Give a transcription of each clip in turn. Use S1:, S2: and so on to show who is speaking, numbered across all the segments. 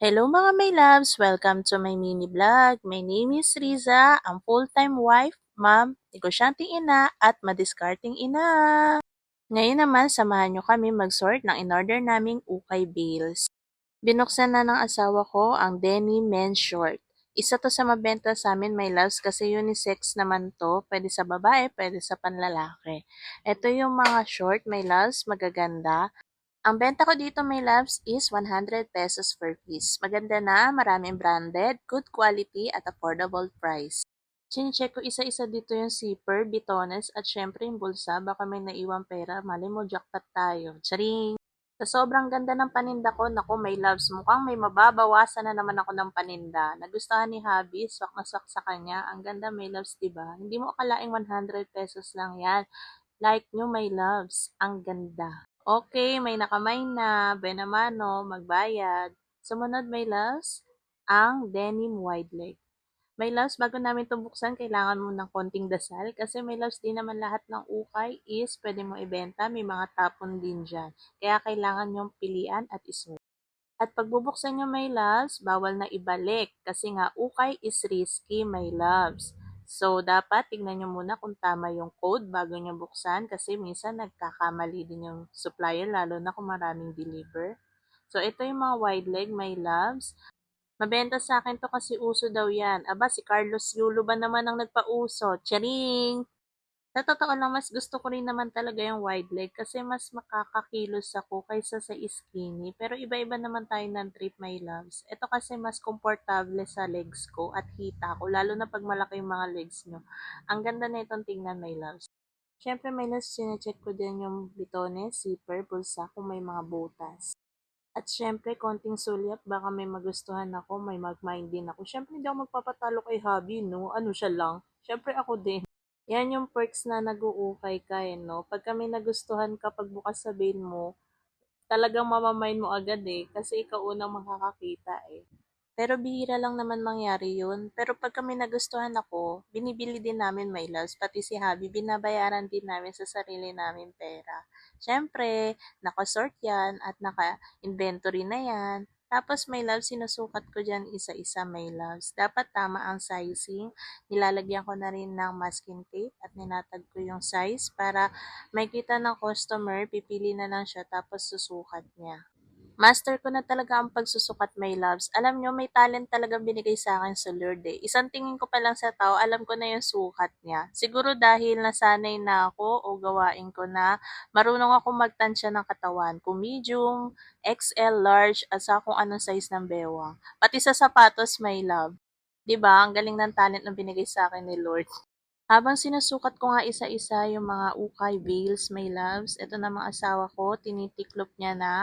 S1: Hello mga my loves! Welcome to my mini vlog. My name is Riza, ang full-time wife, mom, negosyanteng ina, at madiskarteng ina. Ngayon naman, samahan nyo kami mag-sort ng in-order naming ukay bales. Binuksan na ng asawa ko ang denim men's short. Isa to sa mabenta sa amin, my loves, kasi unisex naman to. Pwede sa babae, pwede sa panlalaki. Ito yung mga short, my loves, magaganda. Ang benta ko dito, my loves, is 100 pesos per piece. Maganda na, maraming branded, good quality, at affordable price. Chine-check ko isa-isa dito yung zipper, bitones, at syempre yung bulsa. Baka may naiwang pera, mali mo, jackpot tayo. Charing! Sa sobrang ganda ng paninda ko, naku, my loves, mukhang may mababawasan na naman ako ng paninda. Nagustuhan ni Habi, swak na swak sa kanya. Ang ganda, my loves, diba? Hindi mo akalaing 100 pesos lang yan. Like nyo, my loves, ang ganda. Okay, may nakamay na. Benamano, magbayad. Sumunod, my loves, ang denim wide leg. My loves, bago namin ito buksan, kailangan mo ng konting dasal kasi my loves, di naman lahat ng ukay is pwede mo ibenta. May mga tapon din dyan. Kaya kailangan yung pilian at isuot. At pagbubuksan nyo, my loves, bawal na ibalik kasi nga ukay is risky, my loves. So, dapat tignan nyo muna kung tama yung code bago nyo buksan kasi minsan nagkakamali din yung supplier lalo na kung maraming deliver. So, ito yung mga wide leg, my loves. Mabenta sa akin to kasi uso daw yan. Aba, si Carlos Yulo ba naman ang nagpauso? Charing! Sa totoo lang, mas gusto ko rin naman talaga yung wide leg kasi mas makakakilos ako kaysa sa skinny. Pero iba-iba naman tayo ng trip, my loves. Ito kasi mas komportable sa legs ko at hita ko, lalo na pag malaki yung mga legs nyo. Ang ganda na itong tingnan, my loves. Siyempre, my loves, sinecheck ko din yung bitones, zipper, bulsa kung may mga butas. At syempre, konting sulyap, baka may magustuhan ako, may mag-mind din ako. Syempre, hindi ako magpapatalo kay hubby, no? Ano siya lang? Syempre, ako din. Yan yung perks na nag-uukay ka, no? Pag kami nagustuhan ka, pagbukas sa bill mo, talagang mamamain mo agad eh, kasi ikaw unang makakakita eh. Pero bihira lang naman mangyari yun. Pero pag kami nagustuhan ako, binibili din namin, my loves, pati si Habi, binabayaran din namin sa sarili namin pera. Siyempre, nakasort yan at naka-inventory na yan. Tapos, my loves, sinusukat ko dyan isa-isa, my loves. Dapat tama ang sizing. Nilalagyan ko na rin ng masking tape at ninatag ko yung size para makita ng customer, pipili na lang siya tapos susukat niya. Master ko na talaga ang pagsusukat, my loves. Alam nyo, may talent talaga binigay sa akin sa Lord eh. Isang tingin ko pa lang sa tao, alam ko na yung sukat niya. Siguro dahil nasanay na ako o gawain ko na, marunong ako magtansya ng katawan. Kung medium, XL, large, at sa kung anong size ng bewang. Pati sa sapatos, my love. 'Di ba? Ang galing ng talent na binigay sa akin ni Lord. Habang sinusukat ko nga isa-isa yung mga ukay veils, my loves, ito na mga asawa ko, tinitiklop niya na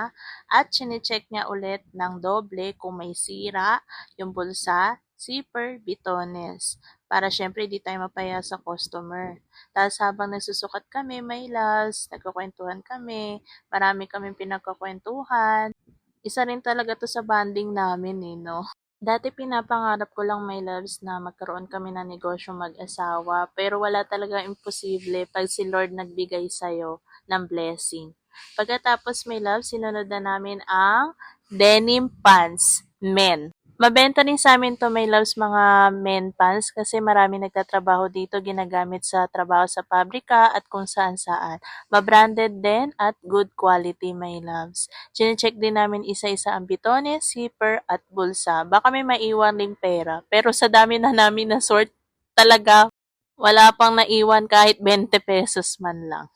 S1: at chinecheck niya ulit ng doble kung may sira, yung bulsa, zipper, bitones. Para syempre di tayo mapaya sa customer. Tapos habang nagsusukat kami, my loves, nagkakwentuhan kami, marami kaming pinagkakwentuhan. Isa rin talaga to sa bonding namin eh, no? Dati pinapangarap ko lang, my loves, na magkaroon kami ng negosyo mag-asawa, pero wala talagang imposible pag si Lord nagbigay sa'yo ng blessing. Pagkatapos, my loves, sinunod na namin ang denim pants, men. Mabenta rin sa amin to, my loves, mga men pants kasi marami nagtatrabaho dito, ginagamit sa trabaho sa pabrika at kung saan saan. Mabranded din at good quality, my loves. Chine-check din namin isa-isa ang bitones, zipper, at bulsa. Baka may maiwan ding pera. Pero sa dami na namin na sort, talaga wala pang naiwan kahit 20 pesos man lang.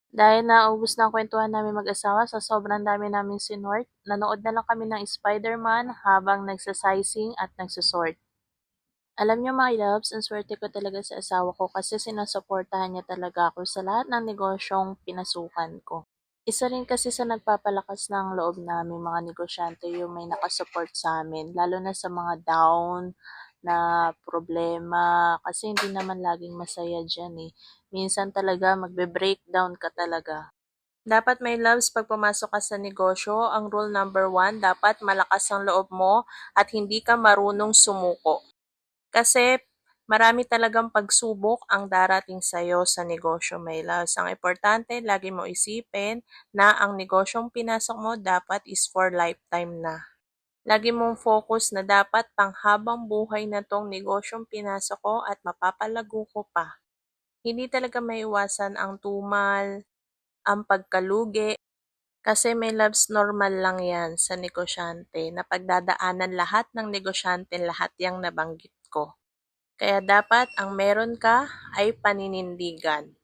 S1: Dahil naubos na ang kwentuhan namin mag-asawa sa sobrang dami namin sinort, nanood na lang kami ng Spider-Man habang nagsasizing at nagsusort. Alam niyo, my loves, ang swerte ko talaga sa asawa ko kasi sinusuportahan niya talaga ako sa lahat ng negosyong pinasukan ko. Isa rin kasi sa nagpapalakas ng loob namin mga negosyante yung may nakasupport sa amin, lalo na sa mga down na problema kasi hindi naman laging masaya dyan eh. Minsan talaga magbe-breakdown ka talaga. Dapat may loves pag pumasok ka sa negosyo, ang rule number 1, dapat malakas ang loob mo at hindi ka marunong sumuko. Kasi marami talagang pagsubok ang darating sa'yo sa negosyo, my loves. Ang importante, lagi mo isipin na ang negosyong pinasok mo dapat is for lifetime na. Lagi mong focus na dapat panghabang buhay na tong negosyong pinasok ko at mapapalago ko pa. Hindi talaga maiwasan ang tumal, ang pagkalugi, kasi may loves normal lang yan sa negosyante na pagdadaanan lahat ng negosyante lahat yang nabanggit ko. Kaya dapat ang meron ka ay paninindigan.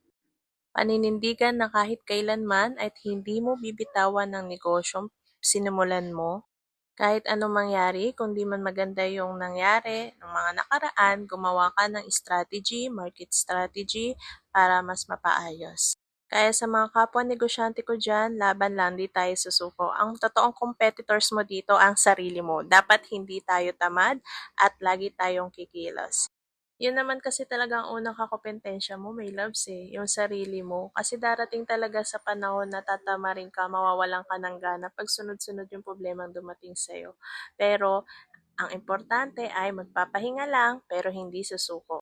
S1: Paninindigan na kahit kailanman at hindi mo bibitawan ng negosyong sinimulan mo. Kahit anong mangyari, kung di man maganda yung nangyari ng mga nakaraan, gumawa ka ng strategy, market strategy, para mas mapaayos. Kaya sa mga kapwa negosyante ko dyan, laban lang, di tayo susuko. Ang totoong competitors mo dito, ang sarili mo. Dapat hindi tayo tamad at lagi tayong kikilos. Yun naman kasi talaga ang unang kakompetensya mo, may loves yung sarili mo. Kasi darating talaga sa panahon na tatamarin ka, mawawalan ka ng gana pag sunod-sunod yung problemang dumating sa'yo. Pero ang importante ay magpapahinga lang pero hindi susuko.